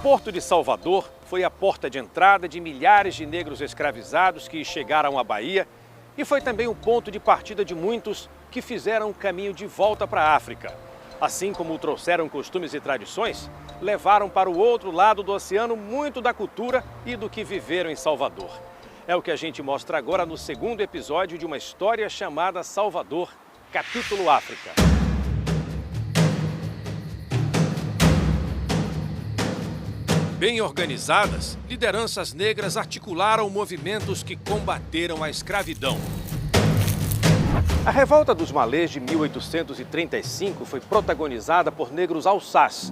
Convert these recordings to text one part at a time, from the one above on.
Porto de Salvador foi a porta de entrada de milhares de negros escravizados que chegaram à Bahia e foi também o ponto de partida de muitos que fizeram o caminho de volta para a África. Assim como trouxeram costumes e tradições, levaram para o outro lado do oceano muito da cultura e do que viveram em Salvador. É o que a gente mostra agora no segundo episódio de uma história chamada Salvador, capítulo África. Bem organizadas, lideranças negras articularam movimentos que combateram a escravidão. A revolta dos malês de 1835 foi protagonizada por negros alçás.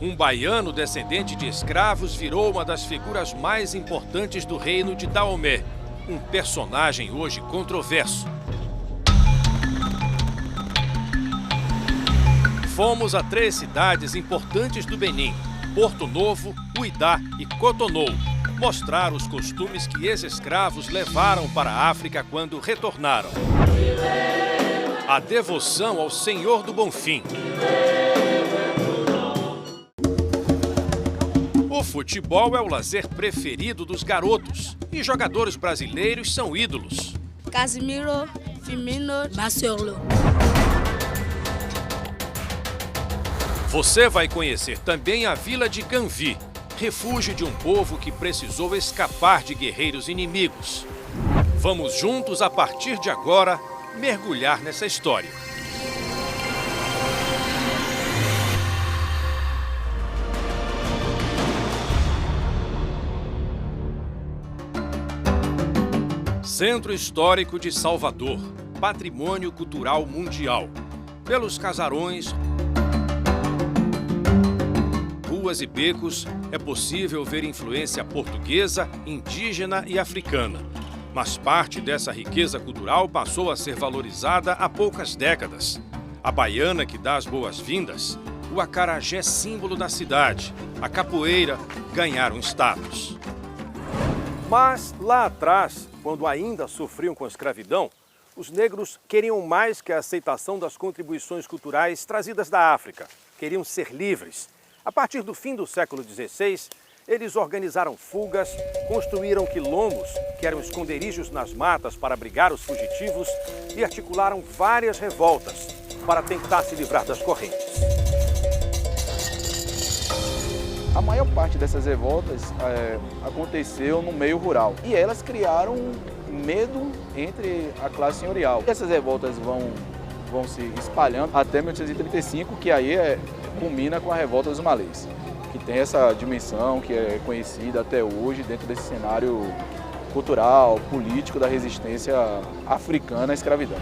Um baiano descendente de escravos virou uma das figuras mais importantes do reino de Daomé, um personagem hoje controverso. Fomos a 3 cidades importantes do Benin, Porto Novo, Uidá e Cotonou, mostrar os costumes que ex-escravos levaram para a África quando retornaram. A devoção ao Senhor do Bonfim. O futebol é o lazer preferido dos garotos e jogadores brasileiros são ídolos. Casimiro, Firmino, Marcelo. Você vai conhecer também a vila de Ganvi, refúgio de um povo que precisou escapar de guerreiros inimigos. Vamos juntos, a partir de agora, mergulhar nessa história. Centro Histórico de Salvador, Patrimônio Cultural Mundial. Pelos casarões, ruas e becos, é possível ver influência portuguesa, indígena e africana. Mas parte dessa riqueza cultural passou a ser valorizada há poucas décadas. A baiana que dá as boas-vindas, o acarajé símbolo da cidade, a capoeira ganharam status. Mas lá atrás, quando ainda sofriam com a escravidão, os negros queriam mais que a aceitação das contribuições culturais trazidas da África. Queriam ser livres. A partir do fim do século XVI, eles organizaram fugas, construíram quilombos, que eram esconderijos nas matas para abrigar os fugitivos, e articularam várias revoltas para tentar se livrar das correntes. A maior parte dessas revoltas aconteceu no meio rural e elas criaram medo entre a classe senhorial. Essas revoltas vão se espalhando até 1835, que aí culmina com a revolta dos malês, que tem essa dimensão que é conhecida até hoje dentro desse cenário cultural, político da resistência africana à escravidão.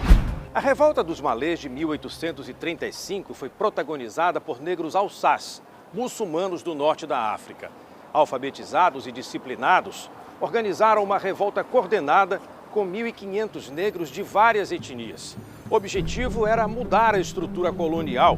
A revolta dos malês de 1835 foi protagonizada por negros alçás, muçulmanos do norte da África. Alfabetizados e disciplinados, organizaram uma revolta coordenada com 1.500 negros de várias etnias. O objetivo era mudar a estrutura colonial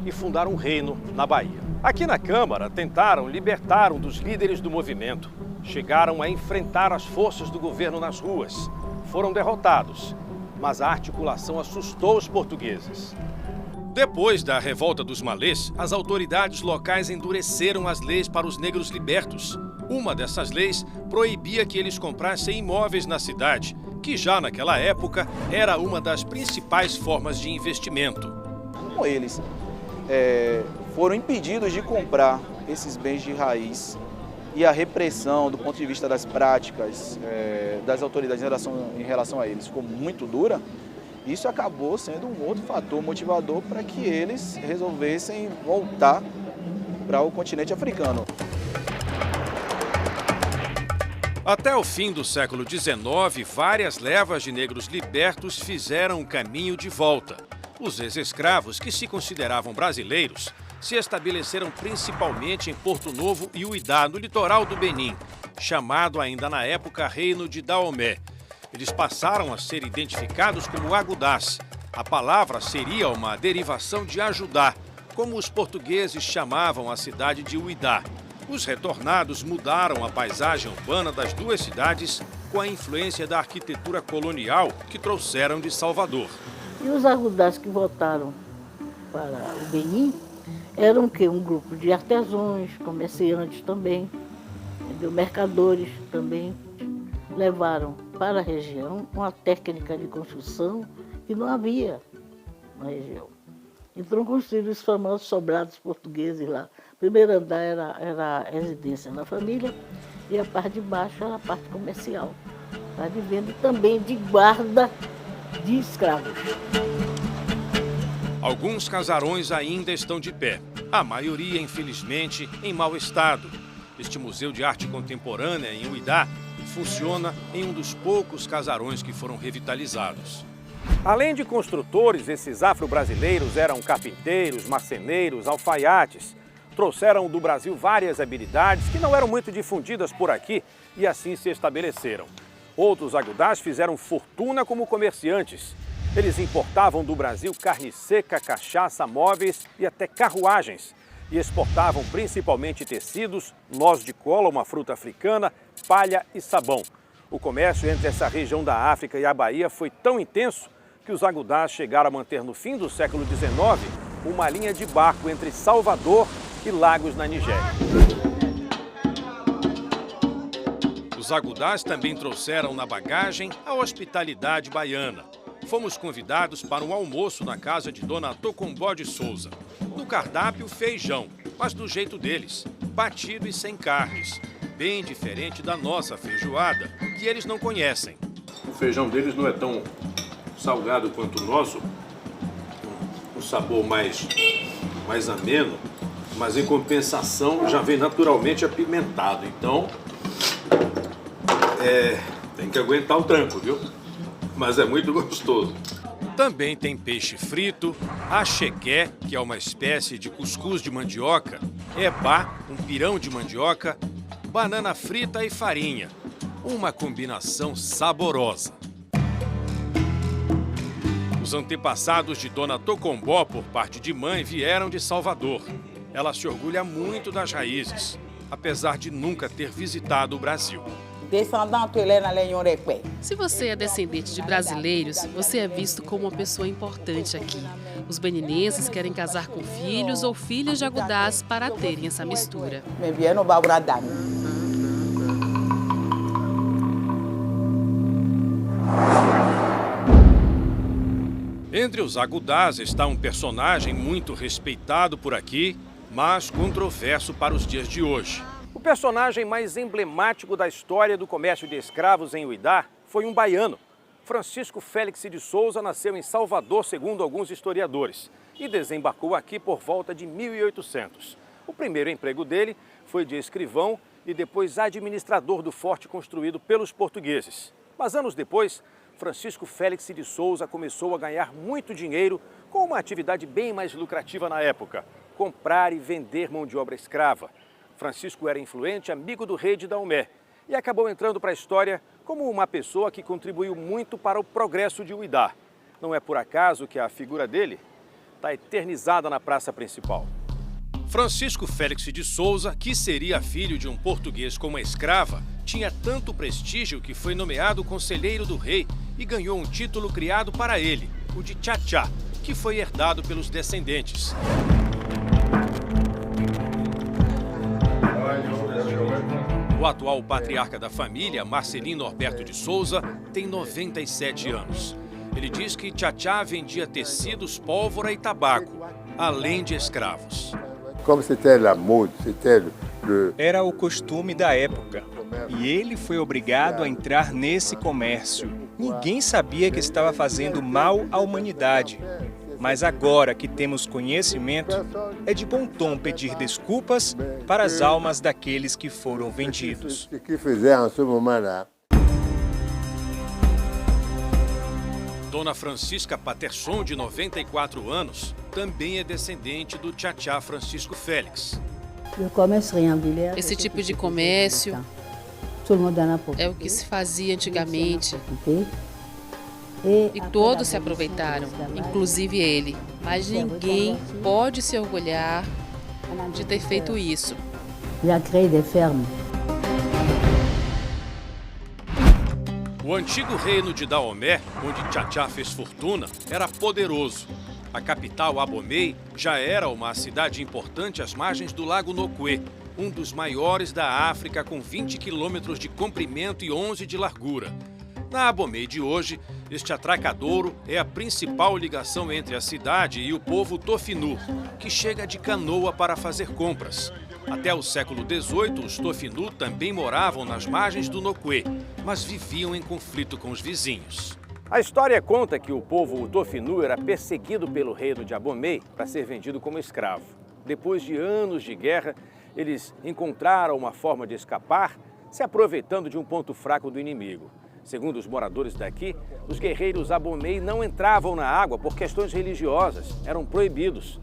e fundar um reino na Bahia. Aqui na Câmara, tentaram libertar um dos líderes do movimento. Chegaram a enfrentar as forças do governo nas ruas. Foram derrotados, mas a articulação assustou os portugueses. Depois da revolta dos malês, as autoridades locais endureceram as leis para os negros libertos. Uma dessas leis proibia que eles comprassem imóveis na cidade, que já naquela época era uma das principais formas de investimento. Como eles foram impedidos de comprar esses bens de raiz e a repressão do ponto de vista das práticas das autoridades em relação a eles ficou muito dura, isso acabou sendo um outro fator motivador para que eles resolvessem voltar para o continente africano. Até o fim do século XIX, várias levas de negros libertos fizeram o caminho de volta. Os ex-escravos, que se consideravam brasileiros, se estabeleceram principalmente em Porto Novo e Uidá, no litoral do Benin, chamado ainda na época Reino de Daomé. Eles passaram a ser identificados como agudás. A palavra seria uma derivação de ajudar, como os portugueses chamavam a cidade de Uidá. Os retornados mudaram a paisagem urbana das duas cidades com a influência da arquitetura colonial que trouxeram de Salvador. E os agudás que voltaram para o Benin, Era um grupo de artesãos, comerciantes também, entendeu? Mercadores também. Levaram para a região uma técnica de construção que não havia na região. Então construíram os famosos sobrados portugueses lá. O primeiro andar era a residência da família e a parte de baixo era a parte comercial, tá? De venda também de guarda de escravos. Alguns casarões ainda estão de pé, a maioria, infelizmente, em mau estado. Este Museu de Arte Contemporânea, em Uidá, funciona em um dos poucos casarões que foram revitalizados. Além de construtores, esses afro-brasileiros eram carpinteiros, marceneiros, alfaiates. Trouxeram do Brasil várias habilidades que não eram muito difundidas por aqui e assim se estabeleceram. Outros agudás fizeram fortuna como comerciantes. Eles importavam do Brasil carne seca, cachaça, móveis e até carruagens. E exportavam principalmente tecidos, noz de cola, uma fruta africana, palha e sabão. O comércio entre essa região da África e a Bahia foi tão intenso que os agudás chegaram a manter no fim do século XIX uma linha de barco entre Salvador e Lagos, na Nigéria. Os agudás também trouxeram na bagagem a hospitalidade baiana. Fomos convidados para um almoço na casa de Dona Tocombó de Souza. No cardápio, feijão, mas do jeito deles, batido e sem carnes. Bem diferente da nossa feijoada, que eles não conhecem. O feijão deles não é tão salgado quanto o nosso, um sabor mais ameno, mas em compensação já vem naturalmente apimentado. Então, tem que aguentar o tranco, viu? Mas é muito gostoso. Também tem peixe frito, axequé, que é uma espécie de cuscuz de mandioca, ebá, um pirão de mandioca, banana frita e farinha. Uma combinação saborosa. Os antepassados de Dona Tocombó, por parte de mãe, vieram de Salvador. Ela se orgulha muito das raízes, apesar de nunca ter visitado o Brasil. Se você é descendente de brasileiros, você é visto como uma pessoa importante aqui. Os beninenses querem casar com filhos ou filhas de agudás para terem essa mistura. Entre os agudás está um personagem muito respeitado por aqui, mas controverso para os dias de hoje. O personagem mais emblemático da história do comércio de escravos em Uidá foi um baiano. Francisco Félix de Souza nasceu em Salvador, segundo alguns historiadores, e desembarcou aqui por volta de 1800. O primeiro emprego dele foi de escrivão e depois administrador do forte construído pelos portugueses. Mas anos depois, Francisco Félix de Souza começou a ganhar muito dinheiro com uma atividade bem mais lucrativa na época: comprar e vender mão de obra escrava. Francisco era influente, amigo do rei de Daomé, e acabou entrando para a história como uma pessoa que contribuiu muito para o progresso de Uidá. Não é por acaso que a figura dele está eternizada na praça principal. Francisco Félix de Souza, que seria filho de um português com uma escrava, tinha tanto prestígio que foi nomeado conselheiro do rei e ganhou um título criado para ele, o de Tchá-Tchá, que foi herdado pelos descendentes. O atual patriarca da família, Marcelino Norberto de Souza, tem 97 anos. Ele diz que Tchá-Tchá vendia tecidos, pólvora e tabaco, além de escravos. Era o costume da época e ele foi obrigado a entrar nesse comércio. Ninguém sabia que estava fazendo mal à humanidade. Mas agora que temos conhecimento, é de bom tom pedir desculpas para as almas daqueles que foram vendidos. Dona Francisca Paterson, de 94 anos, também é descendente do Tchá-Tchá Francisco Félix. Esse tipo de comércio é o que se fazia antigamente. E todos se aproveitaram, inclusive ele. Mas ninguém pode se orgulhar de ter feito isso. O antigo reino de Daomé, onde Tchá-Tchá fez fortuna, era poderoso. A capital, Abomey, já era uma cidade importante às margens do Lago Nokwe, um dos maiores da África, com 20 quilômetros de comprimento e 11 de largura. Na Abomey de hoje, este atracadouro é a principal ligação entre a cidade e o povo Tofinu, que chega de canoa para fazer compras. Até o século XVIII, os Tofinu também moravam nas margens do Nokwe, mas viviam em conflito com os vizinhos. A história conta que o povo Tofinu era perseguido pelo reino de Abomey para ser vendido como escravo. Depois de anos de guerra, eles encontraram uma forma de escapar, se aproveitando de um ponto fraco do inimigo. Segundo os moradores daqui, os guerreiros Abomey não entravam na água por questões religiosas, eram proibidos.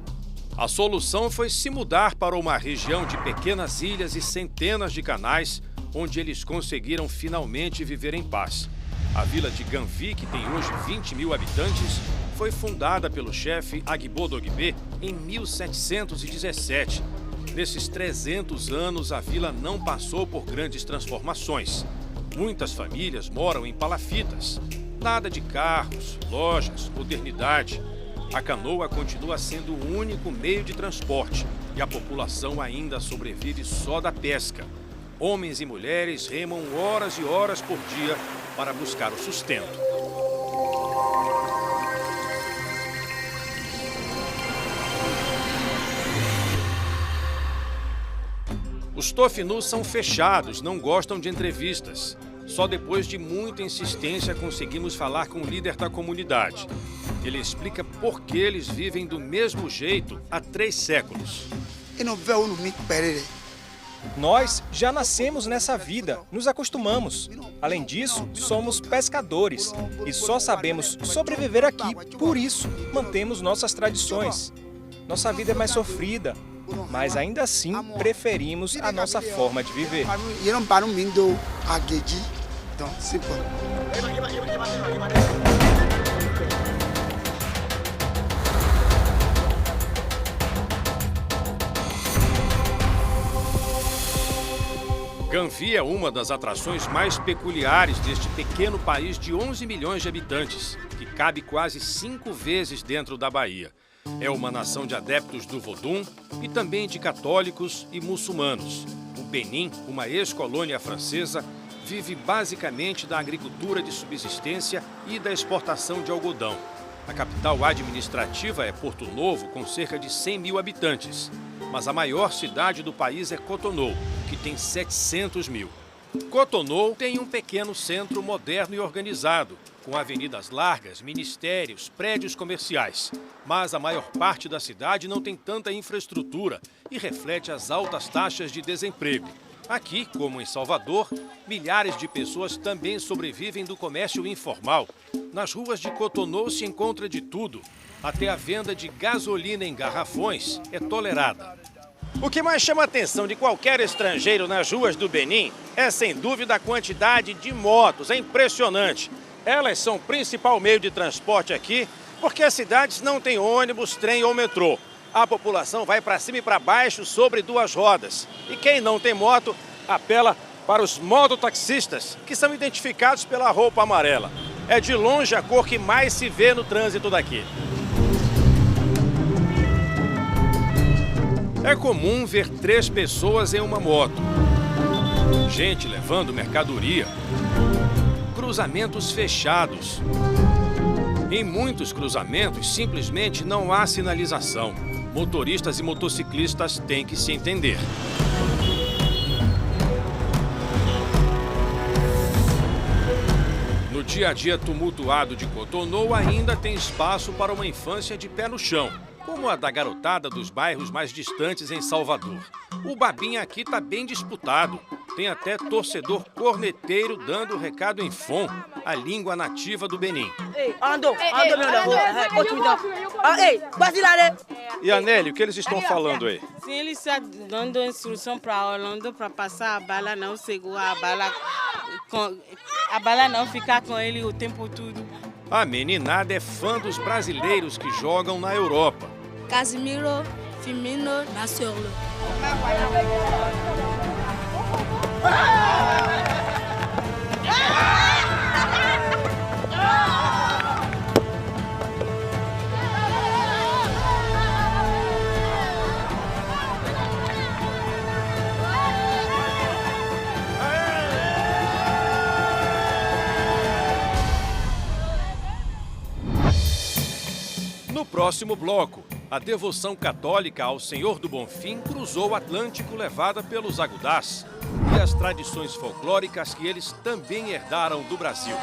A solução foi se mudar para uma região de pequenas ilhas e centenas de canais, onde eles conseguiram finalmente viver em paz. A vila de Ganvi, que tem hoje 20 mil habitantes, foi fundada pelo chefe Agbo Dogbe em 1717. Nesses 300 anos, a vila não passou por grandes transformações. Muitas famílias moram em palafitas. Nada de carros, lojas, modernidade. A canoa continua sendo o único meio de transporte e a população ainda sobrevive só da pesca. Homens e mulheres remam horas e horas por dia para buscar o sustento. Os Tofinu são fechados, não gostam de entrevistas. Só depois de muita insistência conseguimos falar com o líder da comunidade. Ele explica por que eles vivem do mesmo jeito há 3 séculos. Nós já nascemos nessa vida, nos acostumamos. Além disso, somos pescadores e só sabemos sobreviver aqui. Por isso, mantemos nossas tradições. Nossa vida é mais sofrida, mas ainda assim preferimos a nossa forma de viver. Ganvi é uma das atrações mais peculiares deste pequeno país de 11 milhões de habitantes, que cabe quase 5 vezes dentro da Bahia. É uma nação de adeptos do Vodum e também de católicos e muçulmanos. O Benin, uma ex-colônia francesa, vive basicamente da agricultura de subsistência e da exportação de algodão. A capital administrativa é Porto Novo, com cerca de 100 mil habitantes. Mas a maior cidade do país é Cotonou, que tem 700 mil. Cotonou tem um pequeno centro moderno e organizado, com avenidas largas, ministérios, prédios comerciais. Mas a maior parte da cidade não tem tanta infraestrutura e reflete as altas taxas de desemprego. Aqui, como em Salvador, milhares de pessoas também sobrevivem do comércio informal. Nas ruas de Cotonou se encontra de tudo. Até a venda de gasolina em garrafões é tolerada. O que mais chama a atenção de qualquer estrangeiro nas ruas do Benin é, sem dúvida, a quantidade de motos. É impressionante. Elas são o principal meio de transporte aqui, porque as cidades não têm ônibus, trem ou metrô. A população vai para cima e para baixo sobre 2 rodas. E quem não tem moto, apela para os mototaxistas, que são identificados pela roupa amarela. É de longe a cor que mais se vê no trânsito daqui. É comum ver 3 pessoas em uma moto. Gente levando mercadoria. Cruzamentos fechados. Em muitos cruzamentos, simplesmente não há sinalização. Motoristas e motociclistas têm que se entender. No dia a dia tumultuado de Cotonou, ainda tem espaço para uma infância de pé no chão, como a da garotada dos bairros mais distantes em Salvador. O babinha aqui está bem disputado. Tem até torcedor corneteiro dando o recado em Fon, a língua nativa do Benin. E Anélio, o que eles estão falando aí? Sim, eles estão dando instrução para Orlando para passar a bala, não segurar a bala não ficar com ele o tempo todo. A meninada é fã dos brasileiros que jogam na Europa. Casimiro, Firmino, Marcelo. No próximo bloco, a devoção católica ao Senhor do Bonfim cruzou o Atlântico levada pelos agudás e as tradições folclóricas que eles também herdaram do Brasil.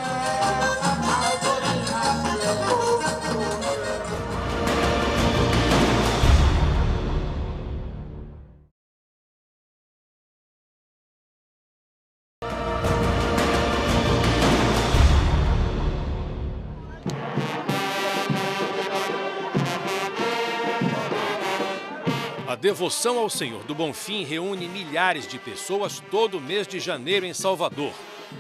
A devoção ao Senhor do Bonfim reúne milhares de pessoas todo mês de janeiro em Salvador.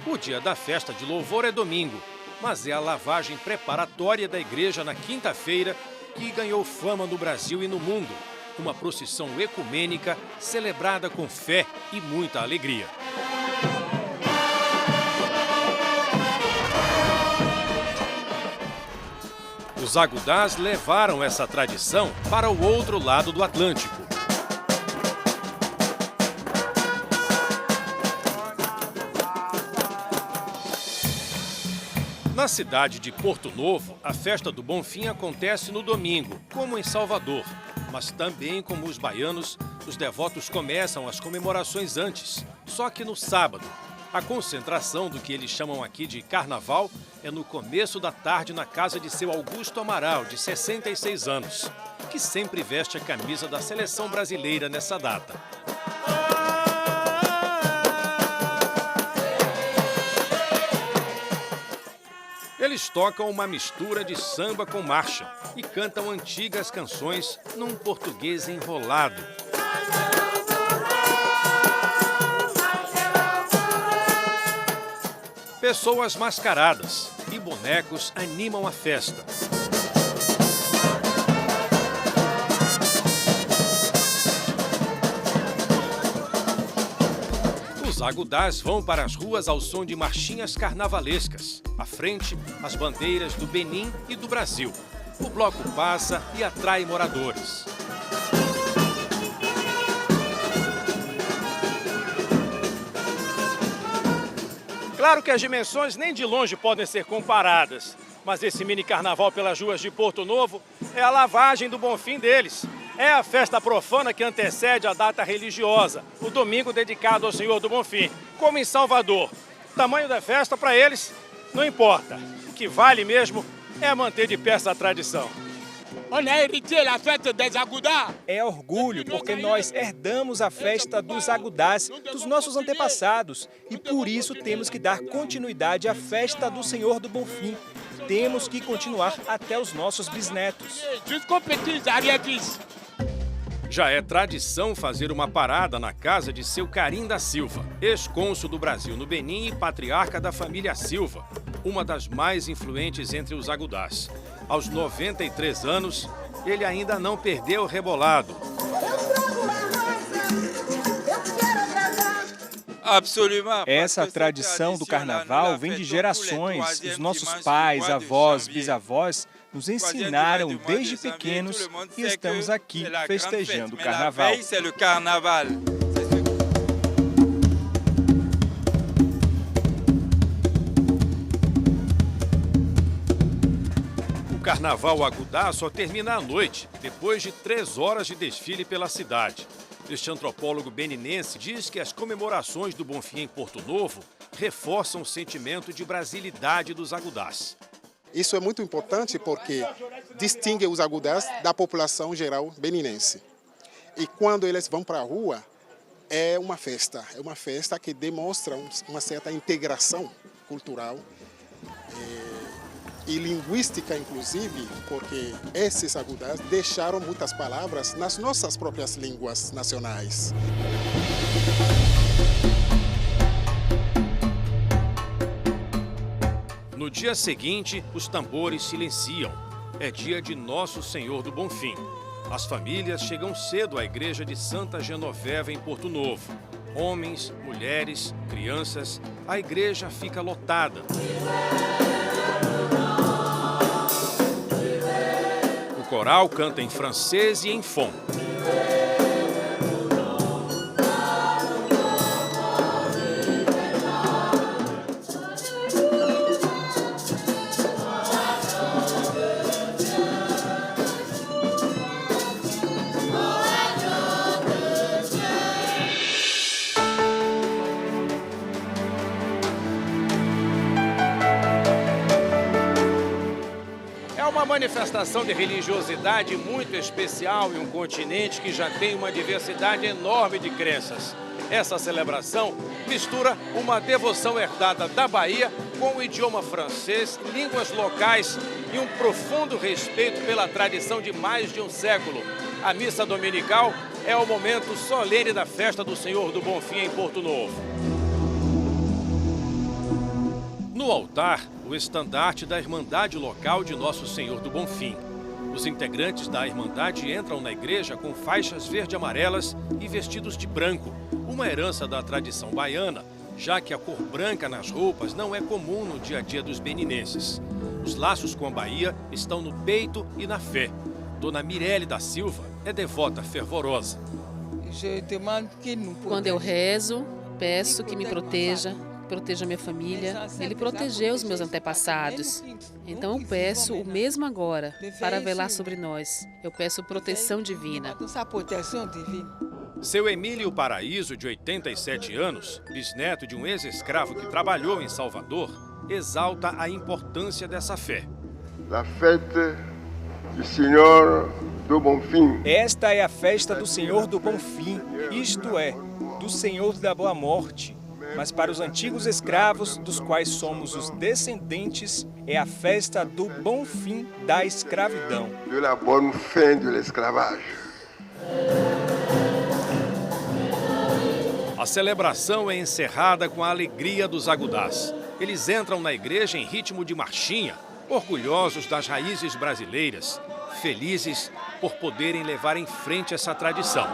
O dia da festa de louvor é domingo, mas é a lavagem preparatória da igreja na quinta-feira que ganhou fama no Brasil e no mundo. Uma procissão ecumênica celebrada com fé e muita alegria. Os agudás levaram essa tradição para o outro lado do Atlântico. Na cidade de Porto Novo, a festa do Bonfim acontece no domingo, como em Salvador. Mas também, como os baianos, os devotos começam as comemorações antes, só que no sábado. A concentração do que eles chamam aqui de carnaval é no começo da tarde na casa de seu Augusto Amaral, de 66 anos, que sempre veste a camisa da seleção brasileira nessa data. Eles tocam uma mistura de samba com marcha e cantam antigas canções num português enrolado. Pessoas mascaradas e bonecos animam a festa. Os agudás vão para as ruas ao som de marchinhas carnavalescas. À frente, as bandeiras do Benin e do Brasil. O bloco passa e atrai moradores. Claro que as dimensões nem de longe podem ser comparadas, mas esse mini carnaval pelas ruas de Porto Novo é a lavagem do Bonfim deles. É a festa profana que antecede a data religiosa, o domingo dedicado ao Senhor do Bonfim, como em Salvador. O tamanho da festa, para eles, não importa. O que vale mesmo é manter de pé essa tradição. É orgulho porque nós herdamos a festa dos agudás, dos nossos antepassados, e por isso temos que dar continuidade à festa do Senhor do Bonfim. Temos que continuar até os nossos bisnetos. Já é tradição fazer uma parada na casa de seu Carim da Silva, ex-cônsul do Brasil no Benin e patriarca da família Silva, uma das mais influentes entre os agudás. Aos 93 anos, ele ainda não perdeu o rebolado. Essa tradição do carnaval vem de gerações. Os nossos pais, avós, bisavós nos ensinaram desde pequenos e estamos aqui festejando o carnaval. O carnaval agudá só termina à noite, depois de 3 horas de desfile pela cidade. Este antropólogo beninense diz que as comemorações do Bonfim em Porto Novo reforçam o sentimento de brasilidade dos agudás. Isso é muito importante porque distingue os agudás da população geral beninense. E quando eles vão para a rua, é uma festa que demonstra uma certa integração cultural e linguística, inclusive, porque esses agudás deixaram muitas palavras nas nossas próprias línguas nacionais. No dia seguinte, os tambores silenciam. É dia de Nosso Senhor do Bonfim. As famílias chegam cedo à igreja de Santa Genoveva, em Porto Novo. Homens, mulheres, crianças, a igreja fica lotada. O coral canta em francês e em fon. manifestação de religiosidade muito especial em um continente que já tem uma diversidade enorme de crenças. Essa celebração mistura uma devoção herdada da Bahia com o idioma francês, línguas locais e um profundo respeito pela tradição de mais de um século. A missa dominical é o momento solene da festa do Senhor do Bonfim em Porto Novo. No altar, o estandarte da Irmandade Local de Nosso Senhor do Bonfim. Os integrantes da Irmandade entram na igreja com faixas verde-amarelas e vestidos de branco, uma herança da tradição baiana, já que a cor branca nas roupas não é comum no dia a dia dos beninenses. Os laços com a Bahia estão no peito e na fé. Dona Mirelle da Silva é devota fervorosa. Quando eu rezo, peço que me proteja minha família. Ele protegeu os meus antepassados. Então eu peço o mesmo agora, para velar sobre nós. Eu peço proteção divina. Seu Emílio Paraíso, de 87 anos, bisneto de um ex-escravo que trabalhou em Salvador, exalta a importância dessa fé. A festa do Senhor do Bonfim. Esta é a festa do Senhor do Bonfim, isto é, do Senhor da Boa Morte. Mas para os antigos escravos, dos quais somos os descendentes, é a festa do bom fim da escravidão. De la bonne fin de l'esclavage. A celebração é encerrada com a alegria dos agudás. Eles entram na igreja em ritmo de marchinha, orgulhosos das raízes brasileiras, felizes por poderem levar em frente essa tradição.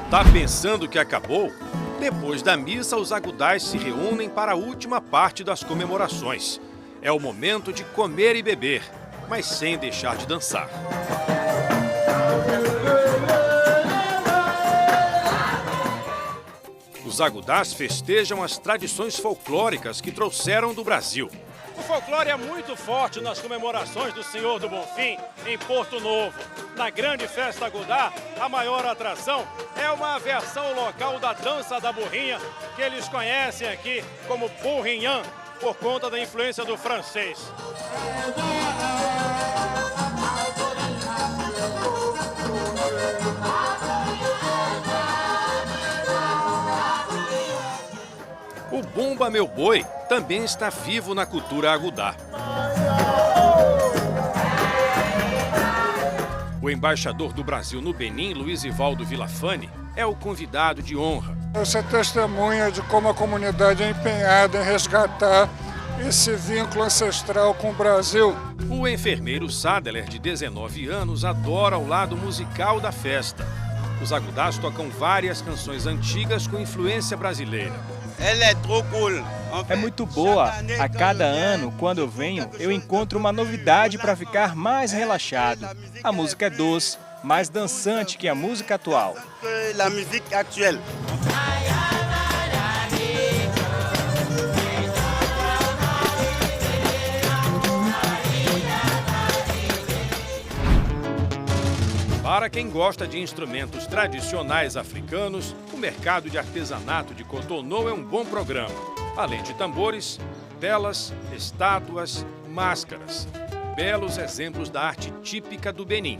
Tá pensando que acabou? Depois da missa, os agudás se reúnem para a última parte das comemorações. É o momento de comer e beber, mas sem deixar de dançar. Os agudás festejam as tradições folclóricas que trouxeram do Brasil. O folclore é muito forte nas comemorações do Senhor do Bonfim, em Porto Novo. Na grande festa agudá, a maior atração é uma versão local da dança da burrinha, que eles conhecem aqui como burrinhã, por conta da influência do francês. O Bumba Meu Boi também está vivo na cultura agudá. O embaixador do Brasil no Benin, Luiz Ivaldo Villafane, é o convidado de honra. Você é testemunha de como a comunidade é empenhada em resgatar esse vínculo ancestral com o Brasil. O enfermeiro Sadeler, de 19 anos, adora o lado musical da festa. Os agudás tocam várias canções antigas com influência brasileira. É muito boa. A cada ano, quando eu venho, eu encontro uma novidade para ficar mais relaxado. A música é doce, mais dançante que a música atual. Para quem gosta de instrumentos tradicionais africanos, o mercado de artesanato de Cotonou é um bom programa. Além de tambores, velas, estátuas, máscaras. Belos exemplos da arte típica do Benin.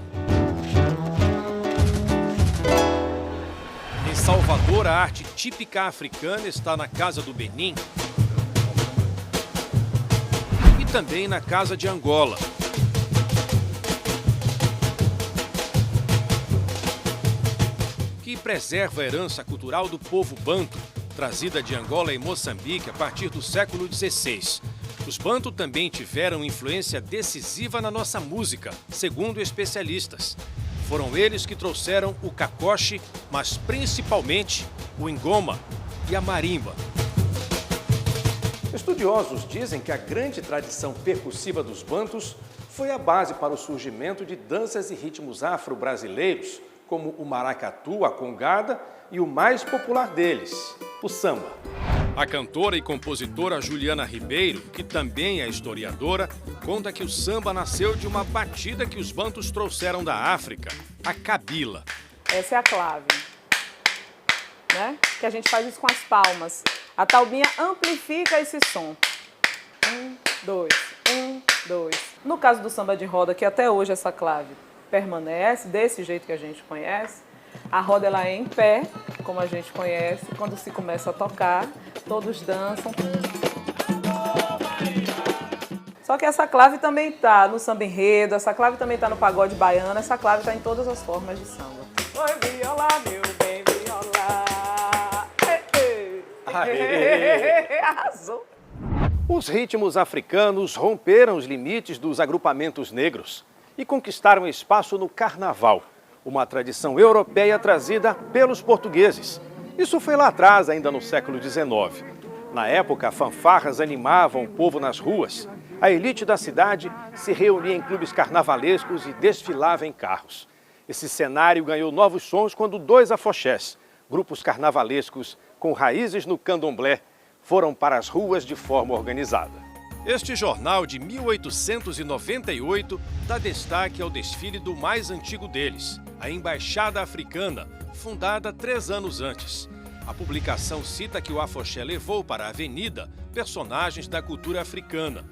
Em Salvador, a arte típica africana está na Casa do Benin e também na Casa de Angola. Que preserva a herança cultural do povo banto, trazida de Angola e Moçambique a partir do século XVI. Os banto também tiveram influência decisiva na nossa música, segundo especialistas. Foram eles que trouxeram o cacoche, mas principalmente o ngoma e a marimba. Estudiosos dizem que a grande tradição percussiva dos bantus foi a base para o surgimento de danças e ritmos afro-brasileiros, como o maracatu, a congada e o mais popular deles, o samba. A cantora e compositora Juliana Ribeiro, que também é historiadora, conta que o samba nasceu de uma batida que os bantus trouxeram da África, a cabila. Essa é a clave, né? Que a gente faz isso com as palmas. A taubinha amplifica esse som. 1, 2, 1, 2. No caso do samba de roda, que até hoje essa clave permanece desse jeito que a gente conhece, a roda ela é em pé, como a gente conhece. Quando se começa a tocar, todos dançam. Só que essa clave também está no samba enredo, essa clave também está no pagode baiano, essa clave está em todas as formas de samba. Oi, viola, meu bem, viola. Arrasou. Os ritmos africanos romperam os limites dos agrupamentos negros e conquistaram espaço no carnaval, uma tradição europeia trazida pelos portugueses. Isso foi lá atrás, ainda no século XIX. Na época, fanfarras animavam o povo nas ruas. A elite da cidade se reunia em clubes carnavalescos e desfilava em carros. Esse cenário ganhou novos sons quando dois afoxés, grupos carnavalescos com raízes no candomblé, foram para as ruas de forma organizada. Este jornal de 1898 dá destaque ao desfile do mais antigo deles, a Embaixada Africana, fundada 3 anos antes. A publicação cita que o afoxé levou para a avenida personagens da cultura africana.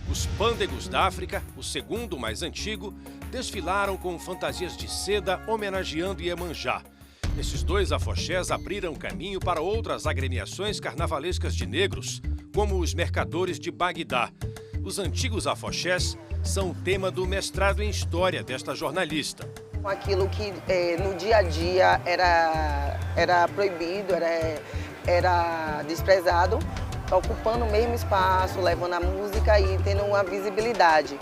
Os pândegos da África, o segundo mais antigo, desfilaram com fantasias de seda homenageando Iemanjá. Esses dois afoxés abriram caminho para outras agremiações carnavalescas de negros, como os mercadores de Bagdá. Os antigos afoxés são o tema do mestrado em História desta jornalista. Aquilo que no dia a dia era proibido, era desprezado, ocupando o mesmo espaço, levando a música e tendo uma visibilidade.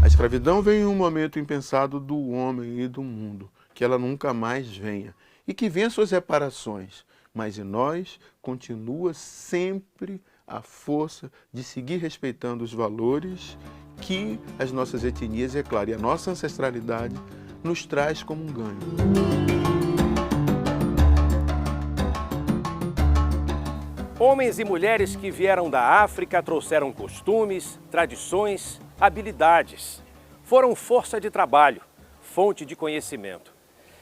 A escravidão vem em um momento impensado do homem e do mundo, que ela nunca mais venha, e que venha suas reparações, mas em nós continua sempre a força de seguir respeitando os valores que as nossas etnias, é claro, e a nossa ancestralidade nos traz como um ganho. Homens e mulheres que vieram da África trouxeram costumes, tradições, habilidades. Foram força de trabalho, fonte de conhecimento.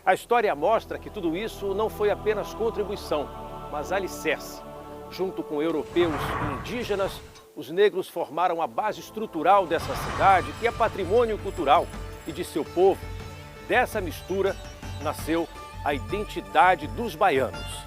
A história mostra que tudo isso não foi apenas contribuição, mas alicerce. Junto com europeus e indígenas, os negros formaram a base estrutural dessa cidade, que é patrimônio cultural e de seu povo. Dessa mistura nasceu a identidade dos baianos.